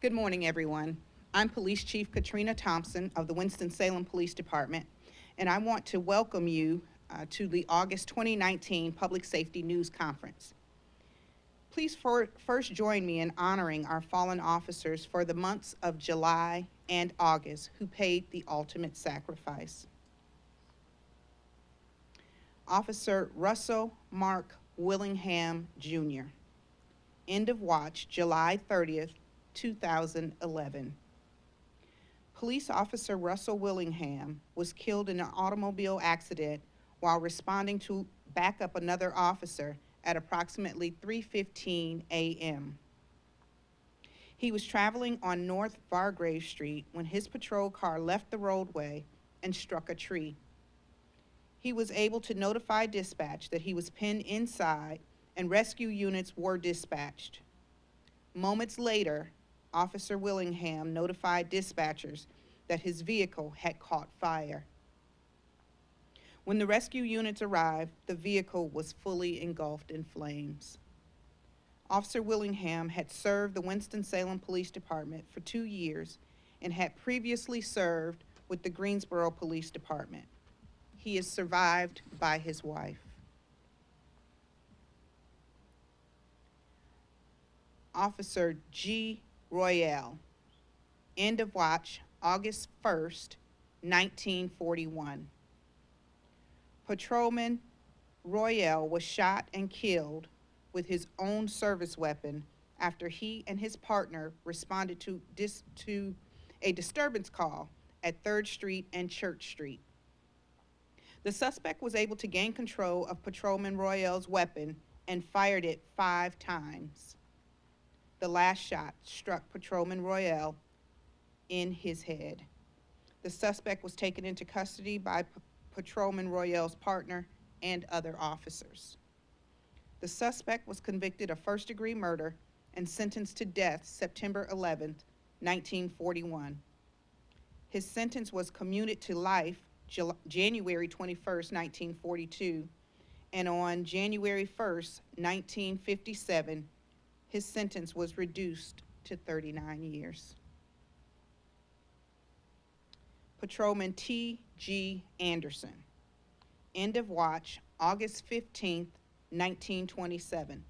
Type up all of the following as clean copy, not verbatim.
Good morning, everyone. I'm Police Chief Katrina Thompson of the Winston-Salem Police Department, and I want to welcome you to the August 2019 Public Safety News Conference. Please first join me in honoring our fallen officers for the months of July and August who paid the ultimate sacrifice. Officer Russell Mark Willingham, Jr., end of watch, July 30th, 2011. Police Officer Russell Willingham was killed in an automobile accident while responding to back up another officer at approximately 3:15 a.m. He was traveling on North Vargrave Street when his patrol car left the roadway and struck a tree. He was able to notify dispatch that he was pinned inside and rescue units were dispatched. Moments later, Officer Willingham notified dispatchers that his vehicle had caught fire. When the rescue units arrived, the vehicle was fully engulfed in flames. Officer Willingham had served the Winston-Salem Police Department for 2 years and had previously served with the Greensboro Police Department. He is survived by his wife. Officer G. Royale, end of watch, August 1st, 1941. Patrolman Royale was shot and killed with his own service weapon after he and his partner responded to a disturbance call at 3rd Street and Church Street. The suspect was able to gain control of Patrolman Royale's weapon and fired it 5 times. The last shot struck Patrolman Royale in his head. The suspect was taken into custody by Patrolman Royale's partner and other officers. The suspect was convicted of first-degree murder and sentenced to death September 11th, 1941. His sentence was commuted to life January 21st, 1942, and on January 1st, 1957, his sentence was reduced to 39 years. Patrolman T.G. Anderson, end of watch, August 15th, 1927.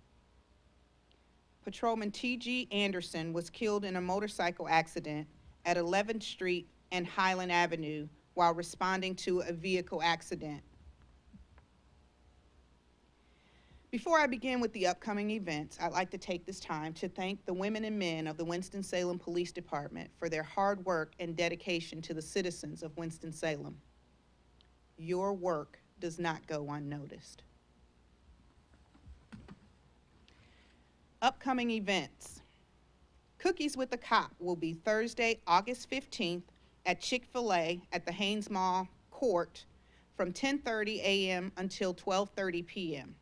Patrolman T.G. Anderson was killed in a motorcycle accident at 11th Street and Highland Avenue while responding to a vehicle accident. Before I begin with the upcoming events, I'd like to take this time to thank the women and men of the Winston-Salem Police Department for their hard work and dedication to the citizens of Winston-Salem. Your work does not go unnoticed. Upcoming events. Cookies with a Cop will be Thursday, August 15th at Chick-fil-A at the Haynes Mall Court from 10:30 a.m. until 12:30 p.m.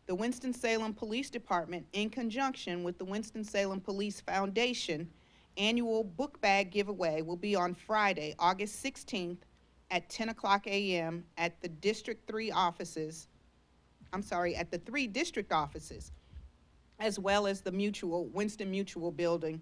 The Winston-Salem Police Department, in conjunction with the Winston-Salem Police Foundation annual book bag giveaway, will be on Friday, August 16th at 10 o'clock a.m. at the District 3 offices, at the 3 district offices, as well as the Winston Mutual building.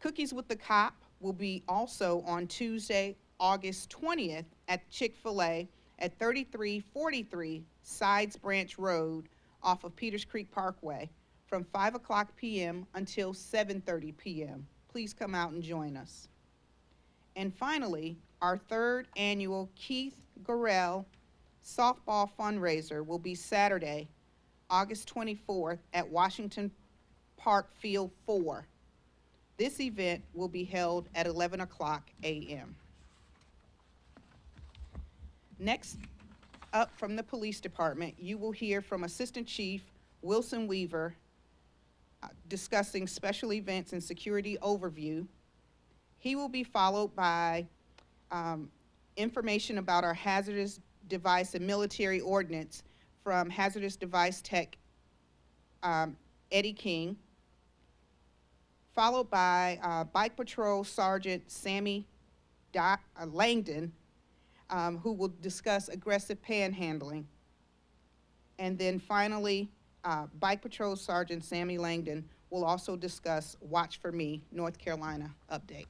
Cookies with the Cop will be also on Tuesday, August 20th at Chick-fil-A at 3343 Sides Branch Road off of Peters Creek Parkway from 5 o'clock p.m. until 7:30 p.m. Please come out and join us. And finally, our 3rd annual Keith Gorell softball fundraiser will be Saturday, August 24th at Washington Park Field 4. This event will be held at 11 o'clock a.m. Next up from the police department, you will hear from Assistant Chief Wilson Weaver discussing special events and security overview. He will be followed by information about our hazardous device and military ordnance from hazardous device tech Eddie King, followed by Bike Patrol Sergeant Sammy Langdon, who will discuss aggressive panhandling. And then finally, Bike Patrol Sergeant Sammy Langdon will also discuss Watch for Me, North Carolina update.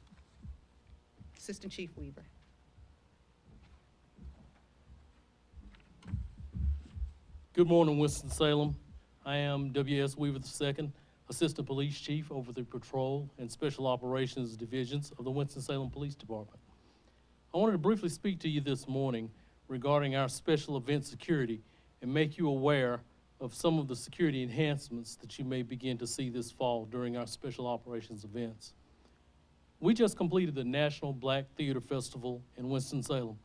Assistant Chief Weaver. Good morning, Winston-Salem. I am W.S. Weaver II, Assistant Police Chief over the Patrol and Special Operations Divisions of the Winston-Salem Police Department. I wanted to briefly speak to you this morning regarding our special event security and make you aware of some of the security enhancements that you may begin to see this fall during our special operations events. We just completed the National Black Theater Festival in Winston-Salem,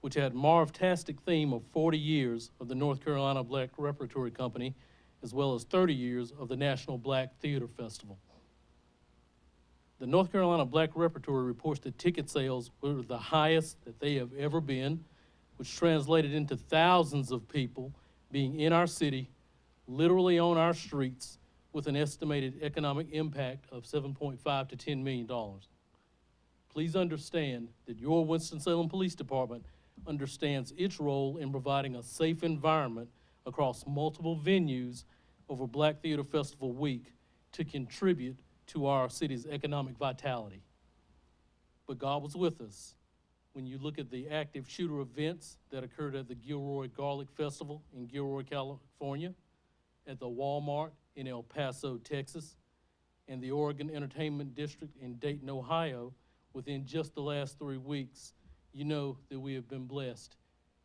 which had a Marv-tastic theme of 40 years of the North Carolina Black Repertory Company, as well as 30 years of the National Black Theater Festival. The North Carolina Black Repertory reports that ticket sales were the highest that they have ever been, which translated into thousands of people being in our city, literally on our streets, with an estimated economic impact of $7.5 to $10 million. Please understand that your Winston-Salem Police Department understands its role in providing a safe environment across multiple venues over Black Theater Festival Week to contribute to our city's economic vitality. But God was with us. When you look at the active shooter events that occurred at the Gilroy Garlic Festival in Gilroy, California, at the Walmart in El Paso, Texas, and the Oregon Entertainment District in Dayton, Ohio, within just the last 3 weeks, you know that we have been blessed,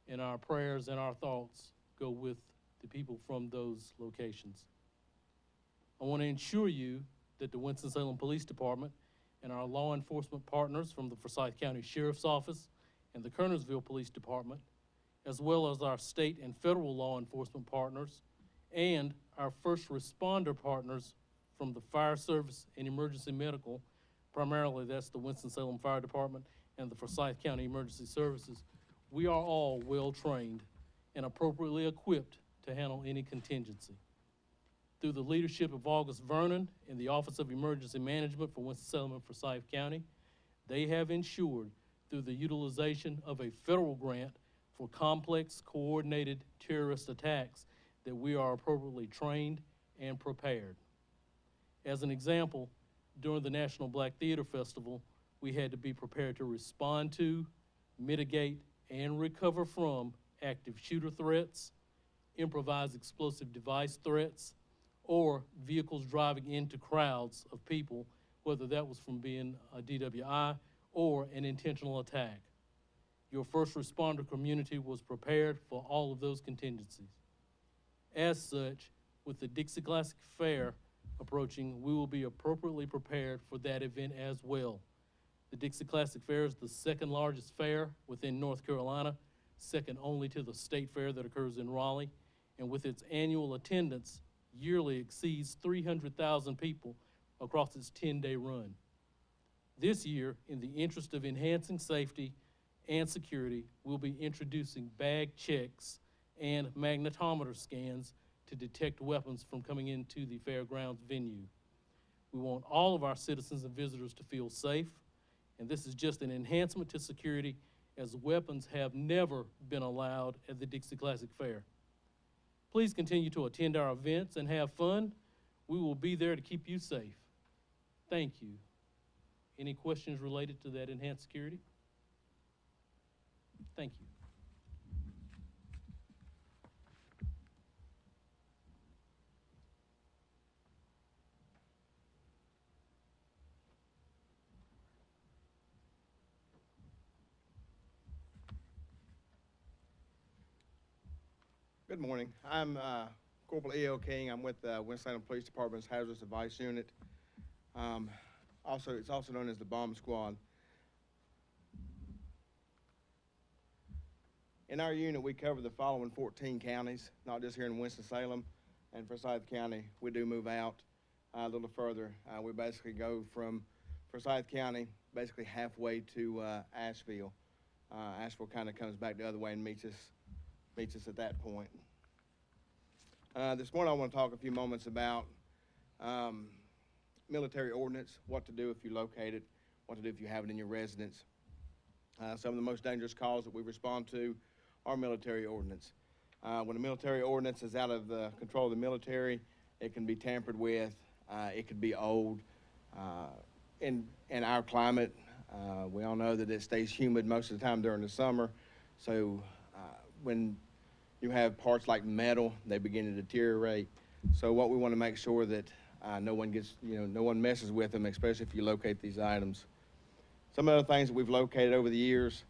and our prayers and our thoughts go with the people from those locations. I want to ensure you that the Winston-Salem Police Department and our law enforcement partners from the Forsyth County Sheriff's Office and the Kernersville Police Department, as well as our state and federal law enforcement partners and our first responder partners from the fire service and emergency medical, primarily that's the Winston-Salem Fire Department and the Forsyth County Emergency Services, we are all well trained and appropriately equipped to handle any contingency. Through the leadership of August Vernon in the Office of Emergency Management for Winston-Salem and Forsyth County, they have ensured through the utilization of a federal grant for complex coordinated terrorist attacks that we are appropriately trained and prepared. As an example, during the National Black Theater Festival, we had to be prepared to respond to, mitigate, and recover from active shooter threats, improvised explosive device threats, or vehicles driving into crowds of people, whether that was from being a DWI or an intentional attack. Your first responder community was prepared for all of those contingencies. As such, with the Dixie Classic Fair approaching, we will be appropriately prepared for that event as well. The Dixie Classic Fair is the second largest fair within North Carolina, second only to the state fair that occurs in Raleigh, and with its annual attendance yearly exceeds 300,000 people across its 10-day run. This year, in the interest of enhancing safety and security, we'll be introducing bag checks and magnetometer scans to detect weapons from coming into the fairgrounds venue. We want all of our citizens and visitors to feel safe, and this is just an enhancement to security, as weapons have never been allowed at the Dixie Classic Fair. Please continue to attend our events and have fun. We will be there to keep you safe. Thank you. Any questions related to that enhanced security? Thank you. Good morning. I'm Corporal E.O. King. I'm with the Winston-Salem Police Department's Hazardous Device Unit. It's also known as the Bomb Squad. In our unit, we cover the following 14 counties, not just here in Winston-Salem and Forsyth County. We do move out a little further. We basically go from Forsyth County basically halfway to Asheville. Asheville kind of comes back the other way and meets us at that point. This morning I want to talk a few moments about military ordnance, what to do if you locate it, what to do if you have it in your residence. Some of the most dangerous calls that we respond to are military ordnance. When a military ordinance is out of the control of the military, it can be tampered with. It could be old. In our climate, we all know that it stays humid most of the time during the summer. So when you have parts like metal, they begin to deteriorate. So what we want to make sure that no one messes with them, especially if you locate these items. Some other things that we've located over the years,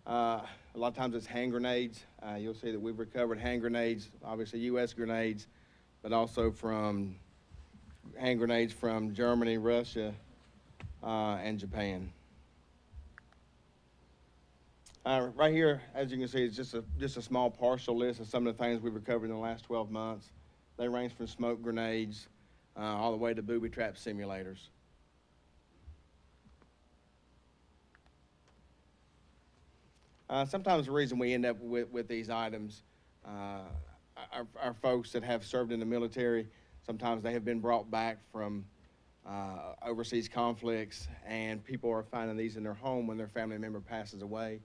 a lot of times it's hand grenades. You'll see that we've recovered hand grenades, obviously U.S. grenades, but also from hand grenades from Germany, Russia, and Japan. Right here, as you can see, it's just a small partial list of some of the things we've recovered in the last 12 months. They range from smoke grenades all the way to booby trap simulators. Sometimes the reason we end up with these items, our folks that have served in the military, sometimes they have been brought back from overseas conflicts, and people are finding these in their home when their family member passes away.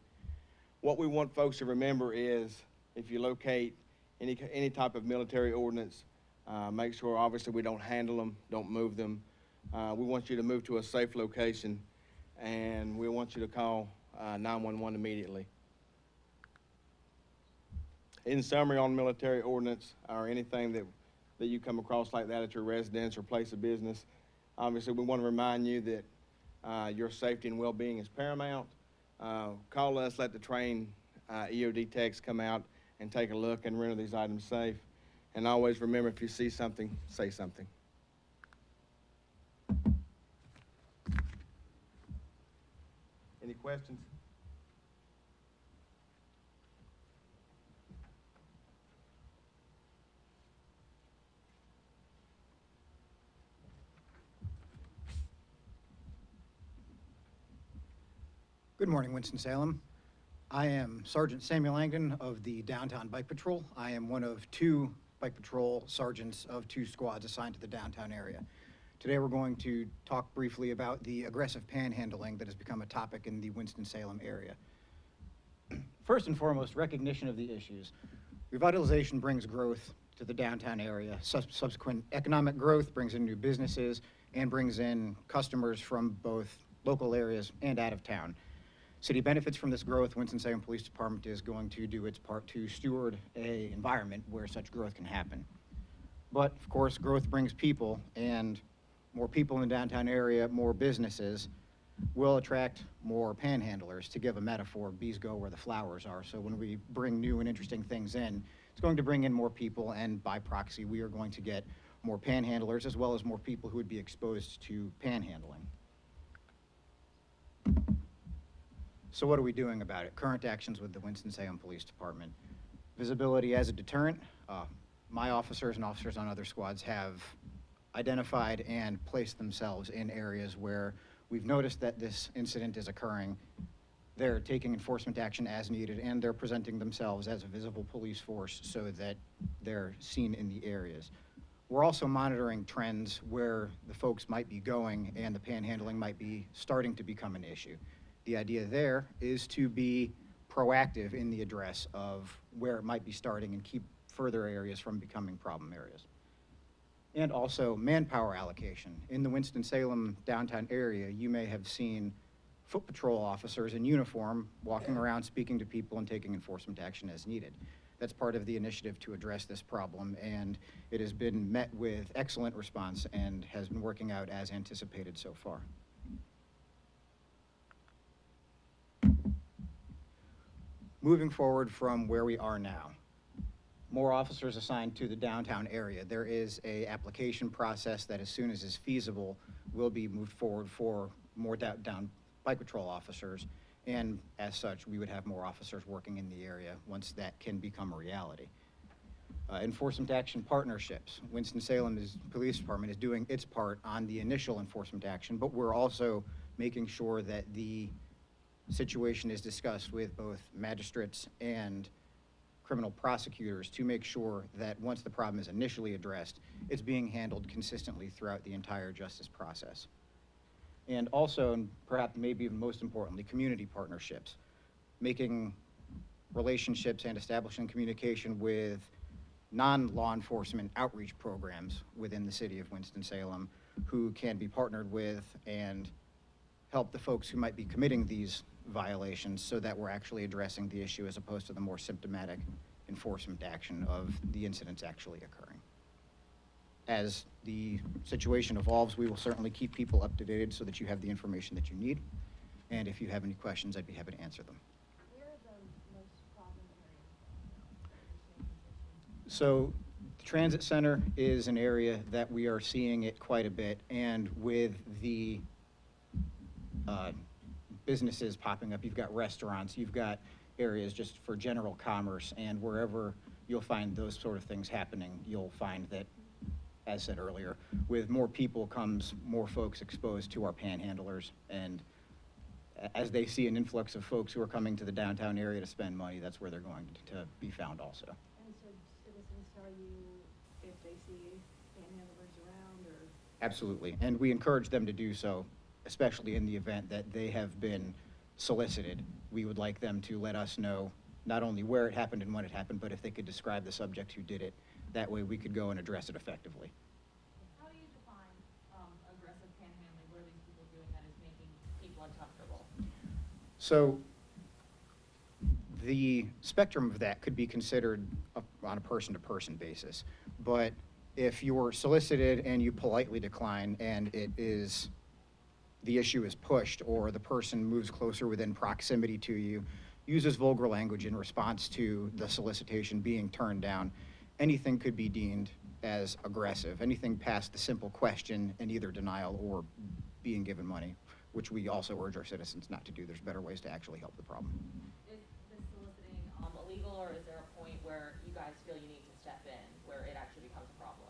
What we want folks to remember is, if you locate any type of military ordinance, make sure obviously we don't handle them, don't move them. We want you to move to a safe location, and we want you to call 911 immediately. In summary, on military ordinance or anything that you come across like that at your residence or place of business, obviously we want to remind you that your safety and well-being is paramount. Call us, let the trained EOD techs come out and take a look and render these items safe. And always remember, if you see something, say something. Any questions? Good morning, Winston-Salem. I am Sergeant Samuel Langdon of the Downtown Bike Patrol. I am one of 2 Bike Patrol sergeants of 2 squads assigned to the downtown area. Today we're going to talk briefly about the aggressive panhandling that has become a topic in the Winston-Salem area. First and foremost, recognition of the issues. Revitalization brings growth to the downtown area. Subsequent economic growth brings in new businesses and brings in customers from both local areas and out of town. City benefits from this growth. Winston-Salem Police Department is going to do its part to steward an environment where such growth can happen. But of course, growth brings people, and more people in the downtown area, more businesses, will attract more panhandlers. To give a metaphor, bees go where the flowers are. So when we bring new and interesting things in, it's going to bring in more people, and by proxy, we are going to get more panhandlers as well as more people who would be exposed to panhandling. So what are we doing about it? Current actions with the Winston-Salem Police Department. Visibility as a deterrent. My officers and officers on other squads have identified and placed themselves in areas where we've noticed that this incident is occurring. They're taking enforcement action as needed, and they're presenting themselves as a visible police force so that they're seen in the areas. We're also monitoring trends where the folks might be going and the panhandling might be starting to become an issue. The idea there is to be proactive in the address of where it might be starting and keep further areas from becoming problem areas. And also manpower allocation. In the Winston-Salem downtown area, you may have seen foot patrol officers in uniform walking around, speaking to people and taking enforcement action as needed. That's part of the initiative to address this problem, and it has been met with excellent response and has been working out as anticipated so far. Moving forward from where we are now, more officers assigned to the downtown area. There is an application process that, as soon as is feasible, will be moved forward for more downtown bike patrol officers, and as such, we would have more officers working in the area once that can become a reality. Enforcement action partnerships. Winston-Salem Police Department is doing its part on the initial enforcement action, but we're also making sure that the situation is discussed with both magistrates and criminal prosecutors to make sure that once the problem is initially addressed, it's being handled consistently throughout the entire justice process. And also, and perhaps maybe even most importantly, community partnerships, making relationships and establishing communication with non-law enforcement outreach programs within the city of Winston-Salem who can be partnered with and help the folks who might be committing these violations so that we're actually addressing the issue as opposed to the more symptomatic enforcement action of the incidents actually occurring. As the situation evolves, we will certainly keep people up to date so that you have the information that you need. And if you have any questions, I'd be happy to answer them. Where are the most problem areas? So the transit center is an area that we are seeing it quite a bit, and with the businesses popping up, you've got restaurants, you've got areas just for general commerce, and wherever you'll find those sort of things happening, you'll find that, as said earlier, with more people comes more folks exposed to our panhandlers, and as they see an influx of folks who are coming to the downtown area to spend money, that's where they're going to be found also. And so citizens tell you if they see panhandlers around or? Absolutely, and we encourage them to do so, especially in the event that they have been solicited. We would like them to let us know not only where it happened and when it happened, but if they could describe the subject who did it. That way we could go and address it effectively. How do you define aggressive panhandling? What are these people doing that is making people uncomfortable? So the spectrum of that could be considered on a person-to-person basis. But if you're solicited and you politely decline and the issue is pushed, or the person moves closer within proximity to you, uses vulgar language in response to the solicitation being turned down, anything could be deemed as aggressive. Anything past the simple question and either denial or being given money, which we also urge our citizens not to do. There's better ways to actually help the problem. Is this soliciting illegal, or is there a point where you guys feel you need to step in, where it actually becomes a problem?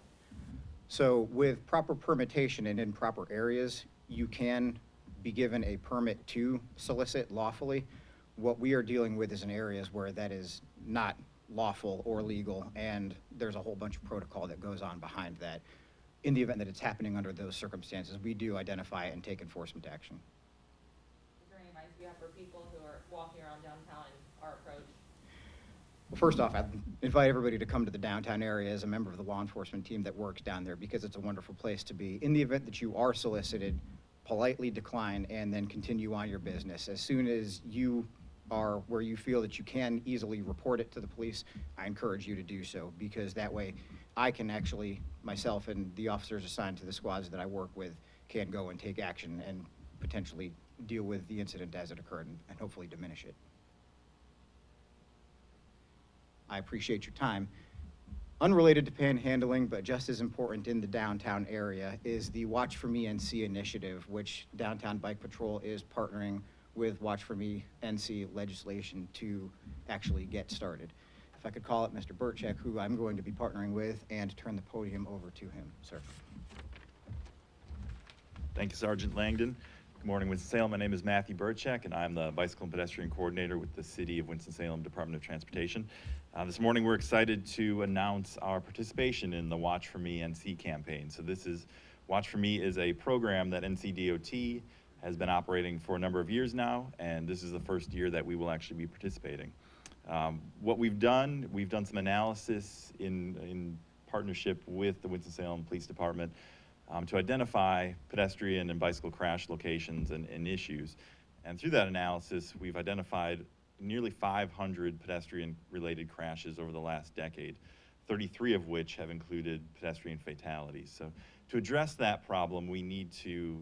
So with proper permittation and in proper areas, you can be given a permit to solicit lawfully. What we are dealing with is in areas where that is not lawful or legal, and there's a whole bunch of protocol that goes on behind that. In the event that it's happening under those circumstances, we do identify it and take enforcement action. Is there any advice you have for people who are walking around downtown and are approached? Well, first off, I'd invite everybody to come to the downtown area as a member of the law enforcement team that works down there, because it's a wonderful place to be. In the event that you are solicited, politely decline and then continue on your business. As soon as you are where you feel that you can easily report it to the police, I encourage you to do so, because that way I can actually, myself and the officers assigned to the squads that I work with, can go and take action and potentially deal with the incident as it occurred and hopefully diminish it. I appreciate your time. Unrelated to panhandling, but just as important in the downtown area, is the Watch for Me NC initiative, which Downtown Bike Patrol is partnering with Watch for Me NC legislation to actually get started. If I could call up Mr. Burchek, who I'm going to be partnering with, and turn the podium over to him, sir. Thank you, Sergeant Langdon. Good morning, Winston-Salem. My name is Matthew Burchek, and I'm the Bicycle and Pedestrian Coordinator with the City of Winston-Salem Department of Transportation. This morning, we're excited to announce our participation in the Watch for Me NC campaign. So Watch for Me is a program that NCDOT has been operating for a number of years now, and this is the first year that we will actually be participating. What we've done some analysis in partnership with the Winston-Salem Police Department to identify pedestrian and bicycle crash locations and issues. And through that analysis, we've identified nearly 500 pedestrian-related crashes over the last decade, 33 of which have included pedestrian fatalities. So to address that problem, we need to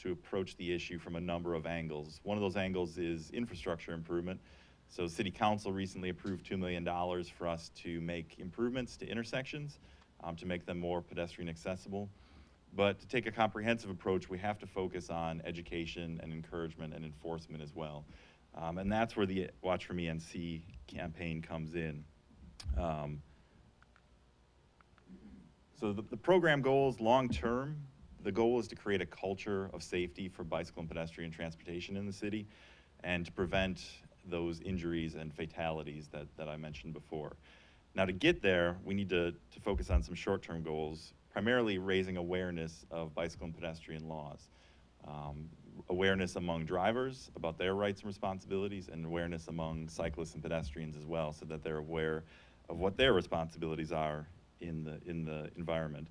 approach the issue from a number of angles. One of those angles is infrastructure improvement. So City Council recently approved $2 million for us to make improvements to intersections, to make them more pedestrian accessible. But to take a comprehensive approach, we have to focus on education and encouragement and enforcement as well. And that's where the Watch for Me NC campaign comes in. So the program goals long-term, the goal is to create a culture of safety for bicycle and pedestrian transportation in the city and to prevent those injuries and fatalities that I mentioned before. Now to get there, we need to focus on some short-term goals, primarily raising awareness of bicycle and pedestrian laws. awareness among drivers about their rights and responsibilities, and awareness among cyclists and pedestrians as well, so that they're aware of what their responsibilities are in the environment.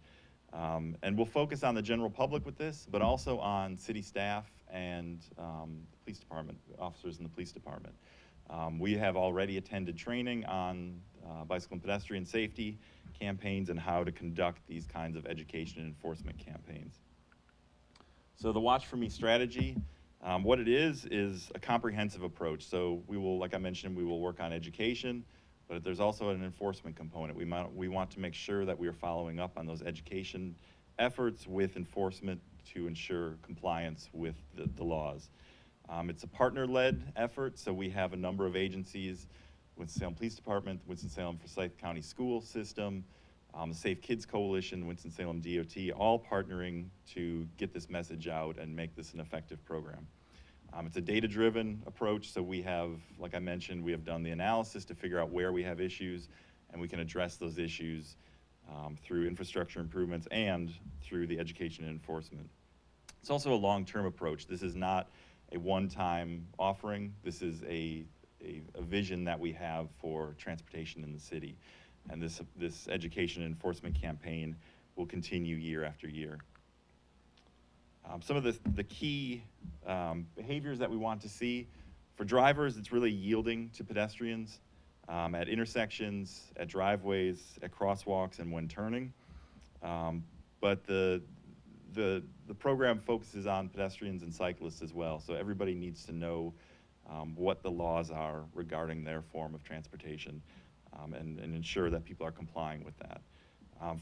And we'll focus on the general public with this, but also on city staff and police department, officers in the police department. We have already attended training on bicycle and pedestrian safety campaigns and how to conduct these kinds of education and enforcement campaigns. So the Watch For Me strategy, what it is a comprehensive approach. So we will, like I mentioned, we will work on education, but there's also an enforcement component. We want to make sure that we are following up on those education efforts with enforcement to ensure compliance with the laws. It's a partner-led effort, so we have a number of agencies, Winston-Salem Police Department, Winston-Salem Forsyth County School System, the Safe Kids Coalition, Winston-Salem DOT, all partnering to get this message out and make this an effective program. It's a data-driven approach, so we have, like I mentioned, we have done the analysis to figure out where we have issues, and we can address those issues through infrastructure improvements and through the education and enforcement. It's also a long-term approach. This is not a one-time offering. This is a vision that we have for transportation in the city. And this education and enforcement campaign will continue year after year. Some of the key behaviors that we want to see for drivers, it's really yielding to pedestrians at intersections, at driveways, at crosswalks, and when turning. But the program focuses on pedestrians and cyclists as well, so everybody needs to know what the laws are regarding their form of transportation, and ensure that people are complying with that.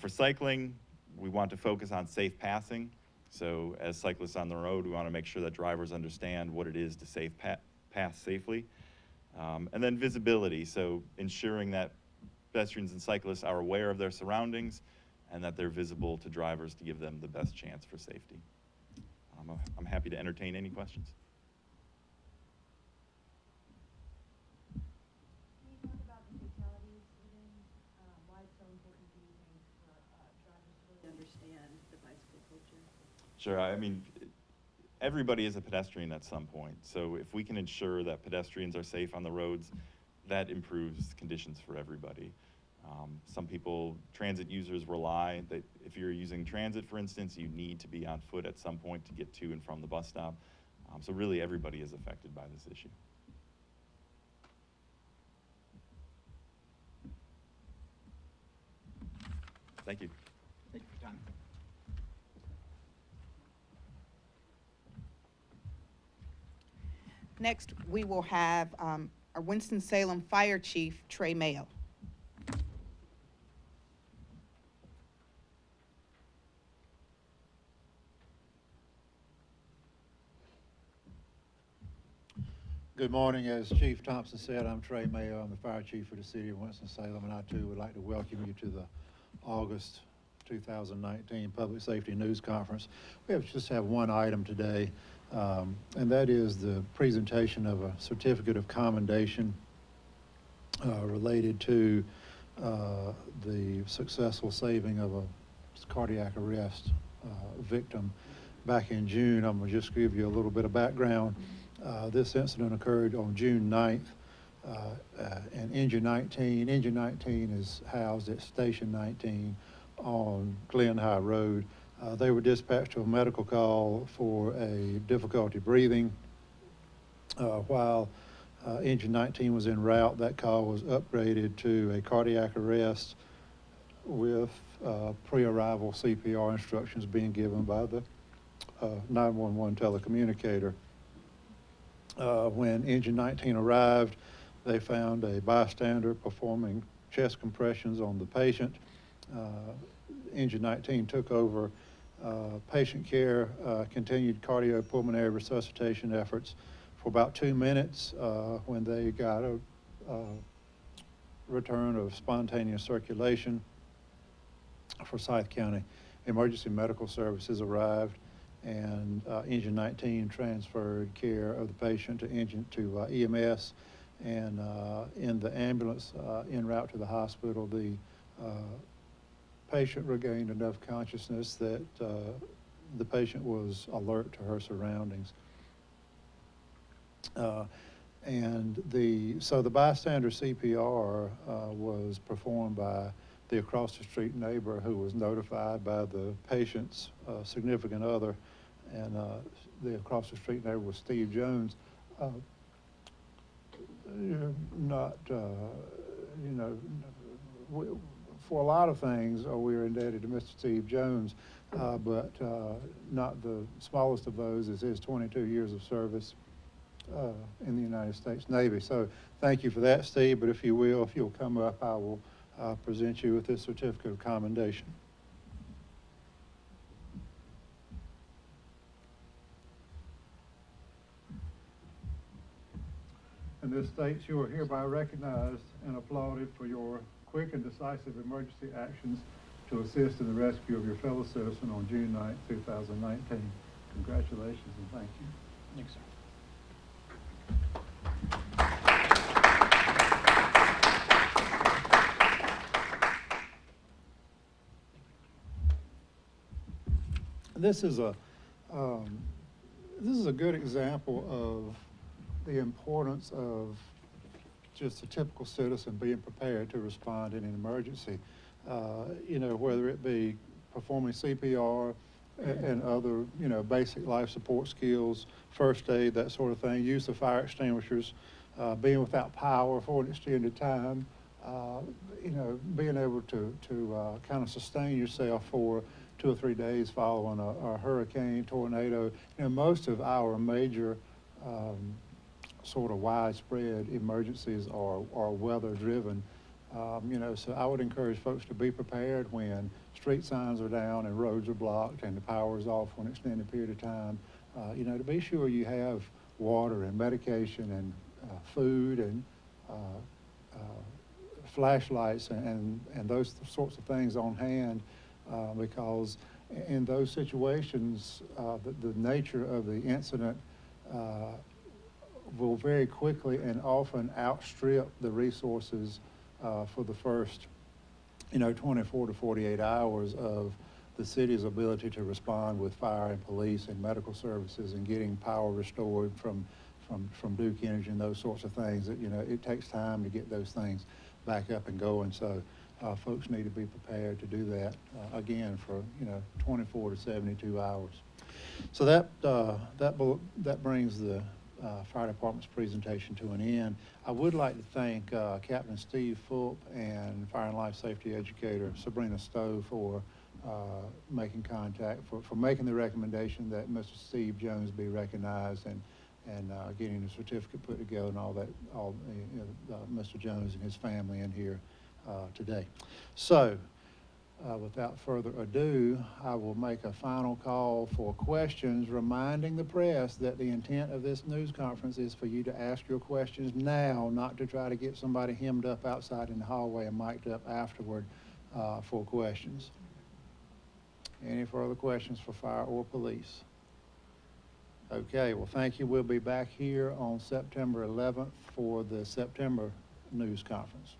For cycling, we want to focus on safe passing. So as cyclists on the road, we want to make sure that drivers understand what it is to pass safely. And then visibility, so ensuring that pedestrians and cyclists are aware of their surroundings and that they're visible to drivers to give them the best chance for safety. I'm happy to entertain any questions. Can you talk about the fatalities within, why it's so important, do you think, for drivers to really understand the bicycle culture? Sure, I mean, everybody is a pedestrian at some point. So if we can ensure that pedestrians are safe on the roads, that improves conditions for everybody. Some people, transit users, rely that if you're using transit, for instance, you need to be on foot at some point to get to and from the bus stop. So really everybody is affected by this issue. Thank you. Thank you for your time. Next, we will have our Winston-Salem Fire Chief, Trey Mayo. Good morning. As Chief Thompson said, I'm Trey Mayo. I'm the fire chief for the city of Winston-Salem, and I too would like to welcome you to the August 2019 Public Safety News Conference. We just have one item today, and that is the presentation of a certificate of commendation related to the successful saving of a cardiac arrest victim back in June. I'm going to just give you a little bit of background. This incident occurred on June 9th, and Engine 19 is housed at Station 19 on Glen High Road. They were dispatched to a medical call for a difficulty breathing. While Engine 19 was en route, that call was upgraded to a cardiac arrest with pre-arrival CPR instructions being given by the 911 telecommunicator. When Engine 19 arrived, they found a bystander performing chest compressions on the patient. Engine 19 took over patient care, continued cardiopulmonary resuscitation efforts for about 2 minutes when they got a return of spontaneous circulation. Forsyth County Emergency Medical Services arrived, and Engine 19 transferred care of the patient to EMS, and in the ambulance en route to the hospital, the patient regained enough consciousness that the patient was alert to her surroundings. So the bystander CPR was performed by the across the street neighbor who was notified by the patient's significant other, and the across the street neighbor was Steve Jones. For a lot of things, we're indebted to Mr. Steve Jones, but not the smallest of those is his 22 years of service in the United States Navy. So thank you for that, Steve, but if you'll come up, I will present you with this certificate of commendation. And this states you are hereby recognized and applauded for your quick and decisive emergency actions to assist in the rescue of your fellow citizen on June 9, 2019. Congratulations and thank you. Thanks, sir. This is a good example of the importance of just a typical citizen being prepared to respond in an emergency. Whether it be performing CPR and other, basic life support skills, first aid, that sort of thing, use of fire extinguishers, being without power for an extended time, being able to kind of sustain yourself for 2 or 3 days following a hurricane, tornado. Most of our major sort of widespread emergencies are weather driven. So I would encourage folks to be prepared when street signs are down and roads are blocked and the power is off for an extended period of time. To be sure you have water and medication and food and flashlights and those sorts of things on hand, because in those situations, the nature of the incident will very quickly and often outstrip the resources for the first, 24 to 48 hours of the city's ability to respond with fire and police and medical services and getting power restored from Duke Energy and those sorts of things. It takes time to get those things back up and going. So folks need to be prepared to do that again for 24 to 72 hours. So that brings the fire department's presentation to an end. I would like to thank Captain Steve Fulp and fire and life safety educator Sabrina Stowe for making contact, for making the recommendation that Mr. Steve Jones be recognized and getting the certificate put together and all that, Mr. Jones and his family in here today. So without further ado, I will make a final call for questions, reminding the press that the intent of this news conference is for you to ask your questions now, not to try to get somebody hemmed up outside in the hallway and mic'd up afterward for questions. Any further questions for fire or police? Okay, well, thank you. We'll be back here on September 11th for the September news conference.